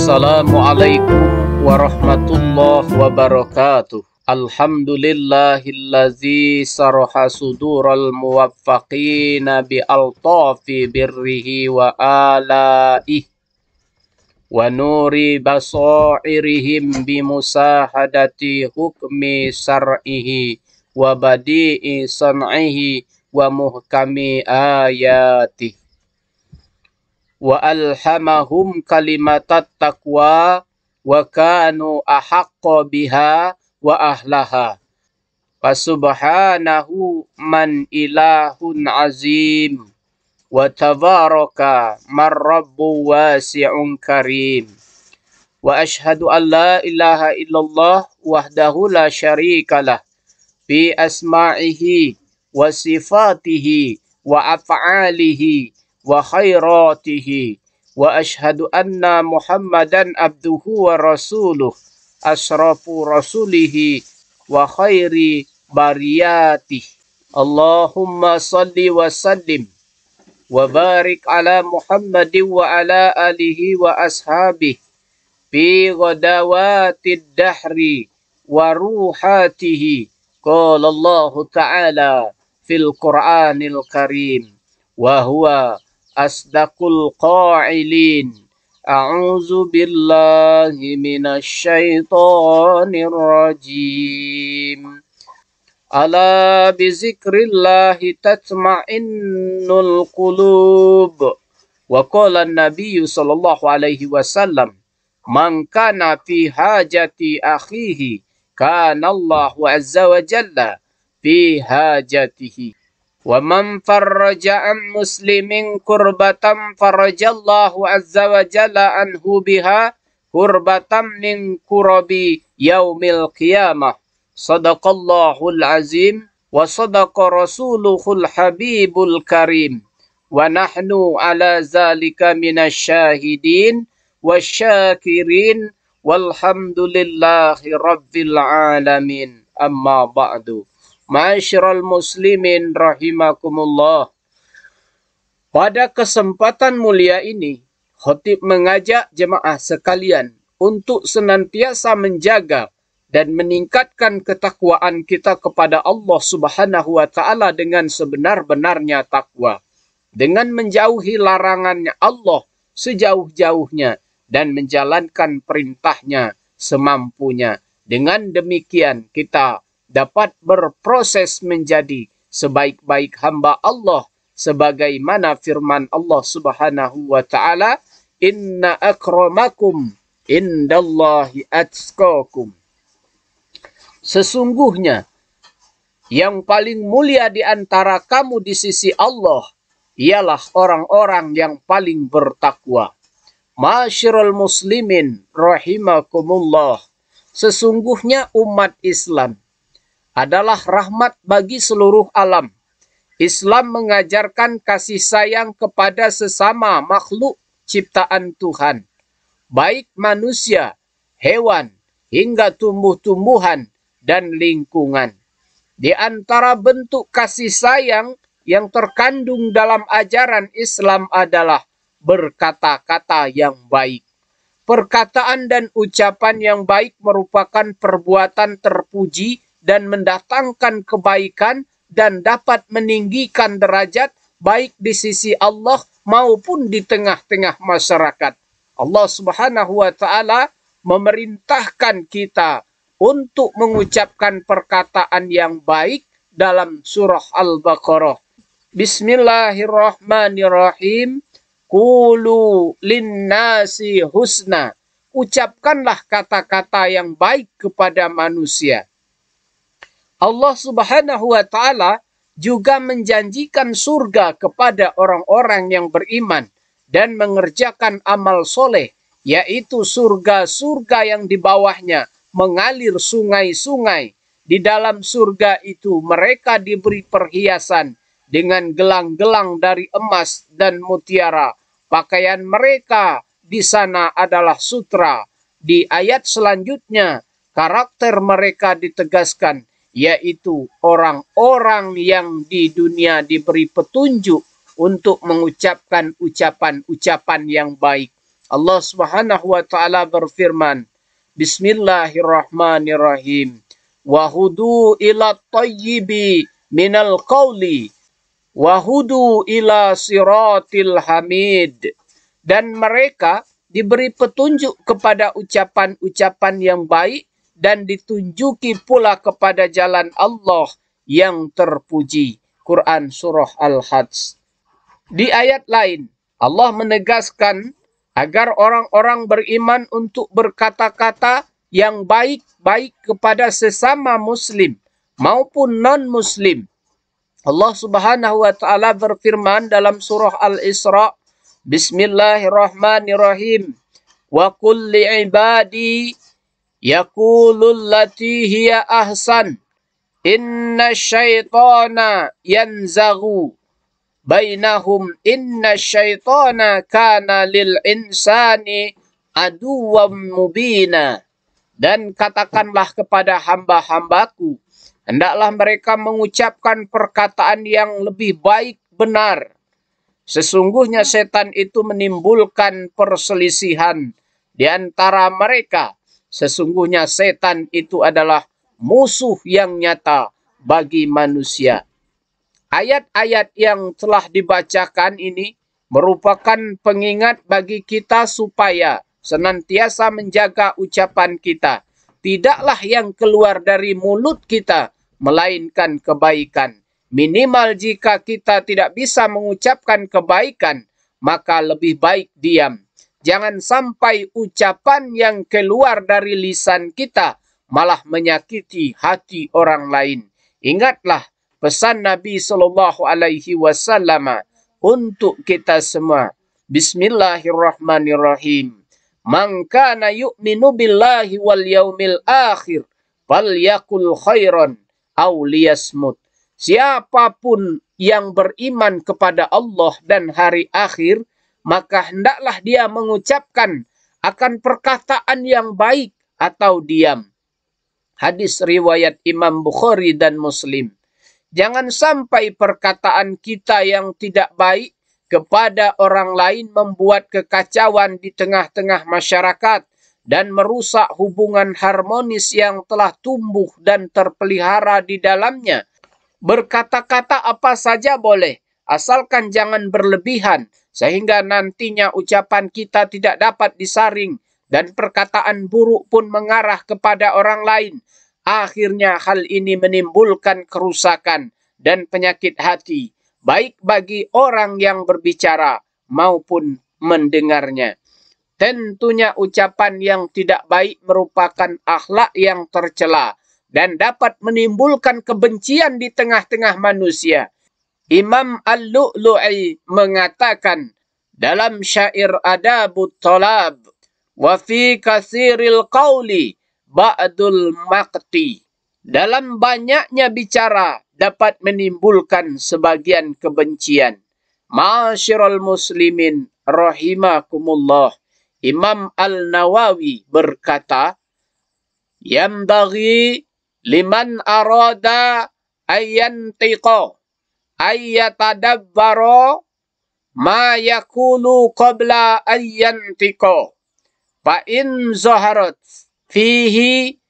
Assalamualaikum warahmatullahi wabarakatuh. Alhamdulillahillazi saraha sudural muwaffaqina bi altafi birrihi wa alaih wa nuri basairihim bi musahadati hukmi syar'ihi wa badi'i san'ihi wa muhkami ayatih. Wa alhamahum kalimatat taqwa wa kanu ahaqqa biha wa ahlaha. Fasubhanahu man ilahun azim wa tabaraka marrabbu wasi'un karim. Wa ashhadu an la ilaha illallah wahdahu la syarikalah fi asma'ihi wa sifatihi wa af'alihi wa khairatihi wa ashhadu anna Muhammadan abduhu wa rasuluh asrafu rasulihi wa khairi bariyatih. Allahumma salli wa sallim wa barik ala Muhammadin wa ala alihi wa ashabihi fi ghadawatid dahri wa ruhatihi. Qala Allah ta'ala fil Qur'anil Karim wa huwa asdaqul qailin. A'udzu billahi minasy syaithanir rajim. Ala bizikrillahi tatma'innul qulub. Wa qala an-nabiy sallallahu alaihi wasallam, man kana fi hajati akhihi kana Allahu azza wa jalla fi hajatihi. Wa man farraja an muslimin kurbatan farajallahu azza wa jalla anhu biha kurbatan min kurabi yaumil qiyamah. Sadaqallahul azim wa sadaqa rasuluhul habibul karim. Wa nahnu ala zalika minasyahidin wasyakirin walhamdulillahi rabbil alamin. Amma ba'du. Ma'asyiral muslimin rahimakumullah. Pada kesempatan mulia ini, khatib mengajak jemaah sekalian untuk senantiasa menjaga dan meningkatkan ketakwaan kita kepada Allah Subhanahu wa taala dengan sebenar-benarnya takwa, dengan menjauhi larangannya Allah sejauh-jauhnya dan menjalankan perintahnya semampunya. Dengan demikian kita dapat berproses menjadi sebaik-baik hamba Allah sebagaimana firman Allah Subhanahu wa taala, inna akramakum indallahi atqakum. Sesungguhnya yang paling mulia di antara kamu di sisi Allah ialah orang-orang yang paling bertakwa. Ma'asyiral muslimin rahimakumullah. Sesungguhnya umat Islam adalah rahmat bagi seluruh alam. Islam mengajarkan kasih sayang kepada sesama makhluk ciptaan Tuhan, baik manusia, hewan, hingga tumbuh-tumbuhan dan lingkungan. Di antara bentuk kasih sayang yang terkandung dalam ajaran Islam adalah berkata-kata yang baik. Perkataan dan ucapan yang baik merupakan perbuatan terpuji dan mendatangkan kebaikan dan dapat meninggikan derajat baik di sisi Allah maupun di tengah-tengah masyarakat. Allah Subhanahu wa taala memerintahkan kita untuk mengucapkan perkataan yang baik dalam surah Al-Baqarah. Bismillahirrahmanirrahim. Qulu linnasi husna. Ucapkanlah kata-kata yang baik kepada manusia. Allah Subhanahu wa taala juga menjanjikan surga kepada orang-orang yang beriman dan mengerjakan amal soleh, yaitu surga-surga yang di bawahnya mengalir sungai-sungai. Di dalam surga itu mereka diberi perhiasan dengan gelang-gelang dari emas dan mutiara. Pakaian mereka di sana adalah sutra. Di ayat selanjutnya karakter mereka ditegaskan, yaitu orang-orang yang di dunia diberi petunjuk untuk mengucapkan ucapan-ucapan yang baik Allah Subhanahu wa taala berfirman, Bismillahirrahmanirrahim. Wahudu ila tayyibi minal qawli wahudu ila siratil hamid. Dan mereka diberi petunjuk kepada ucapan-ucapan yang baik dan ditunjuki pula kepada jalan Allah yang terpuji. Quran Surah Al-Hajj. Di ayat lain, Allah menegaskan agar orang-orang beriman untuk berkata-kata yang baik-baik kepada sesama muslim maupun non-muslim. Allah Subhanahu wa taala berfirman dalam surah Al-Isra, Bismillahirrahmanirrahim. Wa qul li'ibadi yaqulul lati hiya ahsan. Inna syaitana yanzaghu bainahum inna syaitana kana lil insani aduwwam mubina. Dan katakanlah kepada hamba-hambaku, hendaklah mereka mengucapkan perkataan yang lebih baik benar. Sesungguhnya setan itu menimbulkan perselisihan di antara mereka. Sesungguhnya setan itu adalah musuh yang nyata bagi manusia. Ayat-ayat yang telah dibacakan ini merupakan pengingat bagi kita supaya senantiasa menjaga ucapan kita. Tidaklah yang keluar dari mulut kita, melainkan kebaikan. Minimal jika kita tidak bisa mengucapkan kebaikan, maka lebih baik diam. Jangan sampai ucapan yang keluar dari lisan kita malah menyakiti hati orang lain. Ingatlah pesan Nabi SAW untuk kita semua. Bismillahirrahmanirrahim. Man kana yu'minu billahi wal yaumil akhir falyakul khairan aw liyasmut. Siapapun yang beriman kepada Allah dan hari akhir, maka hendaklah dia mengucapkan akan perkataan yang baik atau diam. Hadis riwayat Imam Bukhari dan Muslim. Jangan sampai perkataan kita yang tidak baik kepada orang lain membuat kekacauan di tengah-tengah masyarakat dan merusak hubungan harmonis yang telah tumbuh dan terpelihara di dalamnya. Berkata-kata apa saja boleh, asalkan jangan berlebihan, sehingga nantinya ucapan kita tidak dapat disaring dan perkataan buruk pun mengarah kepada orang lain. Akhirnya hal ini menimbulkan kerusakan dan penyakit hati, baik bagi orang yang berbicara maupun mendengarnya. Tentunya ucapan yang tidak baik merupakan akhlak yang tercela dan dapat menimbulkan kebencian di tengah-tengah manusia. Imam Al-Lu'lu'i mengatakan dalam syair Adabut Talab, wa fi katsiril qauli ba'dul maqti. Dalam banyaknya bicara dapat menimbulkan sebagian kebencian. Ma'asyiral muslimin rahimakumullah. Imam Al-Nawawi berkata, Yambaghi liman arada ayyantiqa ayyatadabbara ma yakulu qabla ayyantiqa fa in zaharat fihi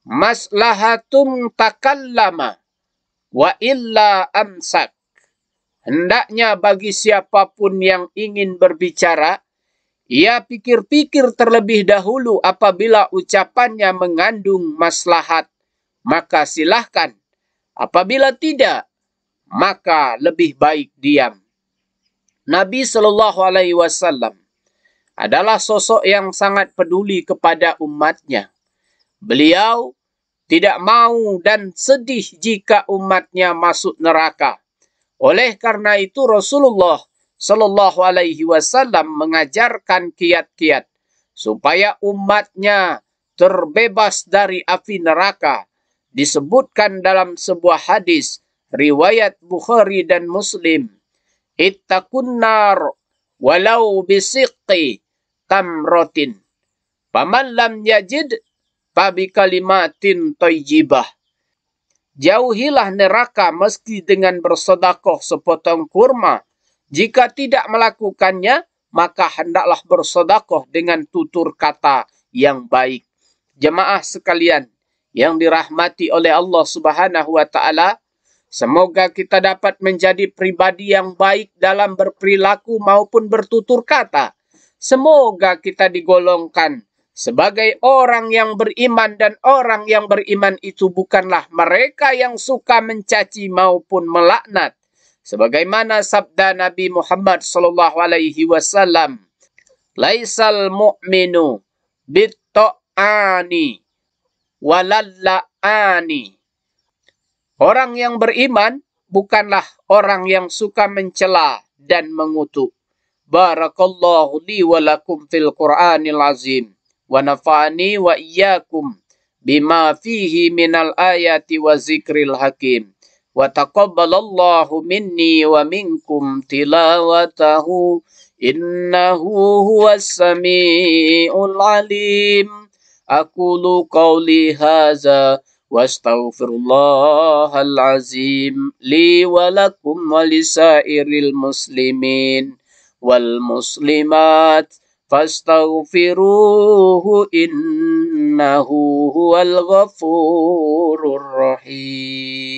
maslahatun takallama wa illa amsak. Hendaknya bagi siapapun yang ingin berbicara, ia pikir-pikir terlebih dahulu. Apabila ucapannya mengandung maslahat, maka silahkan. Apabila tidak, maka lebih baik diam. Nabi SAW adalah sosok yang sangat peduli kepada umatnya. Beliau tidak mau dan sedih jika umatnya masuk neraka. Oleh karena itu Rasulullah SAW mengajarkan kiat-kiat supaya umatnya terbebas dari api neraka. Disebutkan dalam sebuah hadis riwayat Bukhari dan Muslim, ittaqun nar walau bisiqqi tamrotin faman lam yajid fabi kalimatin thayyibah. Jauhilah neraka meski dengan bersedekah sepotong kurma. Jika tidak melakukannya, maka hendaklah bersedekah dengan tutur kata yang baik. Jemaah sekalian yang dirahmati oleh Allah Subhanahu wa taala, semoga kita dapat menjadi pribadi yang baik dalam berperilaku maupun bertutur kata. Semoga kita digolongkan sebagai orang yang beriman, dan orang yang beriman itu bukanlah mereka yang suka mencaci maupun melaknat. Sebagaimana sabda Nabi Muhammad sallallahu alaihi wasallam, "Laisal mu'minu bit-ta'ani walalla'ani." Orang yang beriman bukanlah orang yang suka mencela dan mengutuk. Barakallahu li wa lakum fil Qur'anil azim. Wa nafa'ani wa iyyakum bima fihi minal ayati wa zikril hakim. Wa taqabbalallahu minni wa minkum tilawatahu innahu huwas sami'ul alim. Aqulu qawli hadza wa astaghfirullahal azim li wa lakum wa lisairil muslimin wal muslimat fastaghfiruhu innahu huwal ghafurur rahim.